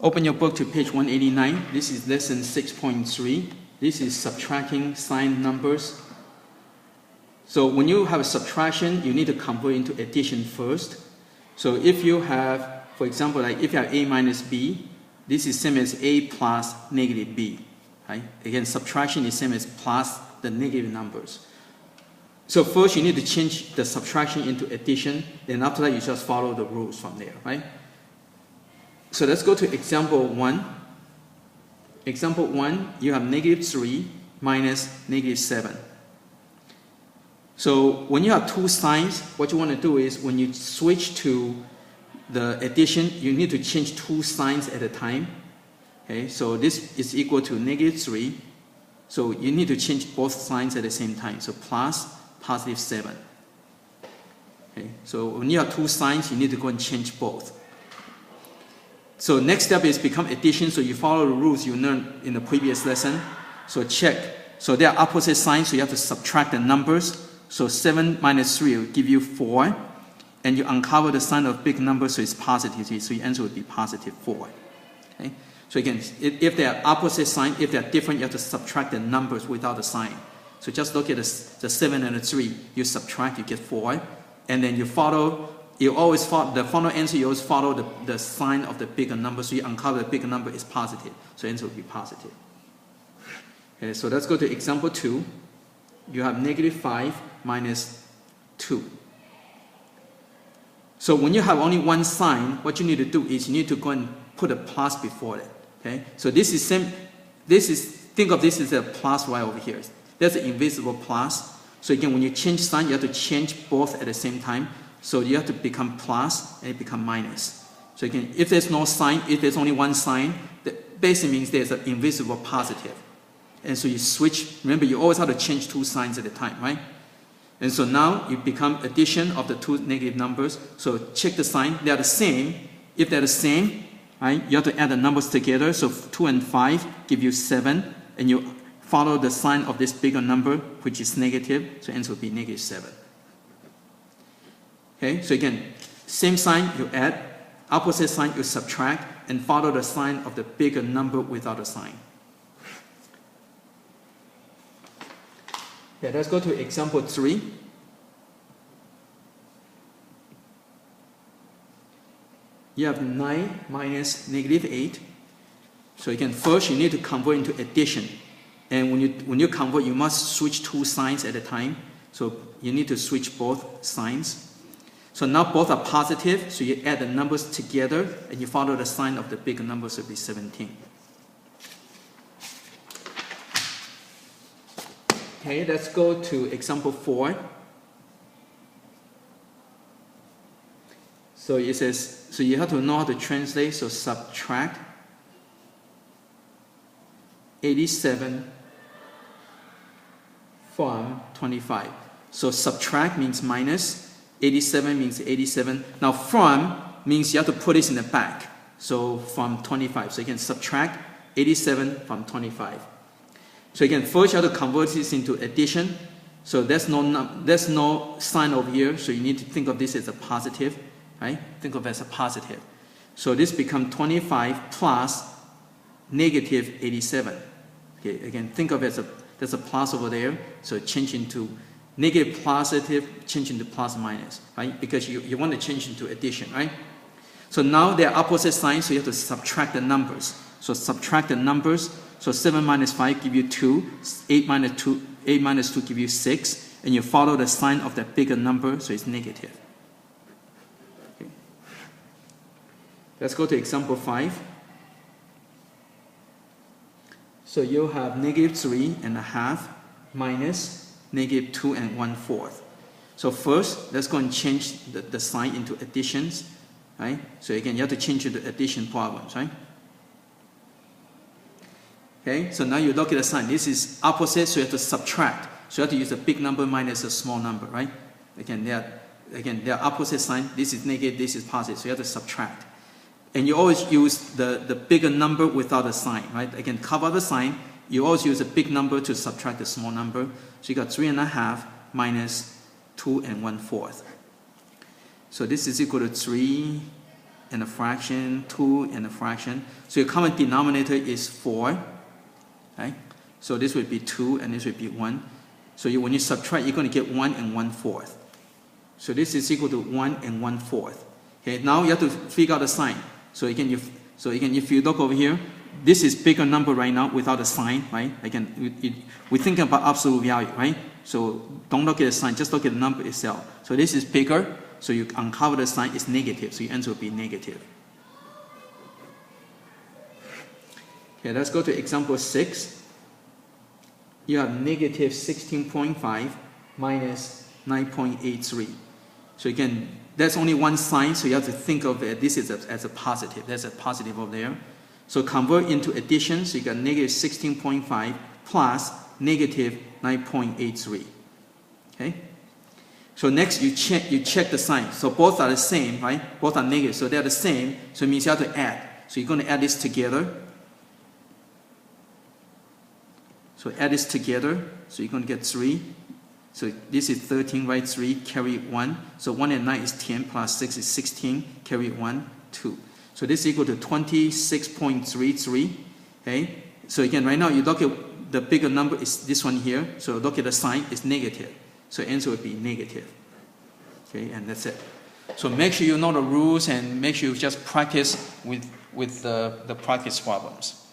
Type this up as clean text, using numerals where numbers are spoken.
Open your book to page 189. This is lesson 6.3. This is subtracting signed numbers. So when you have a subtraction, you need to convert into addition first. So if you have, for example, like if you have a minus b, this is same as a plus negative b. Right? Again, subtraction is same as plus the negative numbers. So first you need to change the subtraction into addition, then after that you just follow the rules from there, right? So let's go to example 1. Example 1, you have negative 3 minus negative 7. So when you have two signs, what you want to do is when you switch to the addition, you need to change two signs at a time. Okay, so this is equal to negative 3. So you need to change both signs at the same time. So plus positive 7. Okay, so when you have two signs, you need to go and change both. So next step is become addition. So you follow the rules you learned in the previous lesson. So check. So they are opposite signs, so you have to subtract the numbers. So 7 minus 3 will give you 4. And you uncover the sign of big number, so it's positive. So your answer would be positive 4. Okay? So again, if they are opposite sign, if they are different, you have to subtract the numbers without the sign. So just look at the 7 and the 3. You subtract, you get 4. And then you follow. You always follow the final answer. You always follow the sign of the bigger number. So you uncover the bigger number is positive. So answer will be positive. Okay, so let's go to example 2. You have negative 5 minus 2. So when you have only one sign, what you need to do is you need to go and put a plus before it. Okay, so this is same. Think of this as a plus right over here. That's an invisible plus. So again, when you change sign, you have to change both at the same time. So you have to become plus and it become minus. So again, if there's no sign, if there's only one sign, that basically means there's an invisible positive. And so you switch. Remember, you always have to change two signs at a time, right? And so now you become addition of the two negative numbers. So check the sign. They are the same. If they're the same, right, you have to add the numbers together. So 2 and 5 give you 7. And you follow the sign of this bigger number, which is negative. So answer will be negative 7. Okay, so again, same sign you add, opposite sign you subtract, and follow the sign of the bigger number without a sign. Okay, let's go to example 3. You have 9 minus negative 8. So again, first you need to convert into addition. And when you convert, you must switch two signs at a time. So you need to switch both signs. So now both are positive, so you add the numbers together and you follow the sign of the bigger number, so it will be 17. Okay, let's go to example 4. So it says, so you have to know how to translate, so subtract 87 from 25. So subtract means minus. 87 means 87. Now from means you have to put this in the back. So from 25. So you can subtract 87 from 25. So again, first you have to convert this into addition. So there's no sign over here. So you need to think of this as a positive. Right? Think of it as a positive. So this becomes 25 plus negative 87. Okay, again, think of it as there's a plus over there. So change into negative positive, change into plus minus, right? Because you want to change into addition, right? So now they're opposite signs, so you have to subtract the numbers. So subtract the numbers. So 7 minus 5 give you 2. 8 minus 2 give you 6. And you follow the sign of the bigger number, so it's negative. Okay. Let's go to example 5. So you have negative 3.5 minus negative 2 1/4. So first, let's go and change the sign into additions, right? So again, you have to change it to addition problems, right? Okay, so now you look at the sign. This is opposite, so you have to subtract. So you have to use a big number minus a small number, right? Again, they are opposite sign. This is negative, this is positive, so you have to subtract. And you always use the bigger number without a sign, right? Again, cover the sign. You always use a big number to subtract the small number. So you got 3.5 minus 2 1/4. So this is equal to 3 and a fraction, 2 and a fraction. So your common denominator is 4, right? So this would be 2 and this would be 1. So when you subtract, you're going to get 1 and 1/4. So this is equal to 1 and 1/4. Okay, now you have to figure out the sign. So again, if you look over here, this is bigger number right now without a sign, right? Again, we're thinking about absolute value, right? So don't look at the sign, just look at the number itself. So this is bigger, so you uncover the sign, it's negative, so your answer will be negative. Okay, let's go to example 6. You have negative 16.5 minus 9.83. So again, that's only one sign, so you have to think of it, this is as a positive. There's a positive over there. So convert into addition, so you got negative 16.5 plus negative 9.83. Okay? So next you check the sign. So both are the same, right? Both are negative, so they're the same, so it means you have to add. So you're going to add this together. So add this together, so you're going to get 3. So this is 13, right? 3, carry 1. So 1 and 9 is 10, plus 6 is 16, carry 1, 2. So this is equal to 26.33. Okay? So again, right now you look at the bigger number is this one here. So look at the sign, it's negative. So answer would be negative. Okay, and that's it. So make sure you know the rules and make sure you just practice with the practice problems.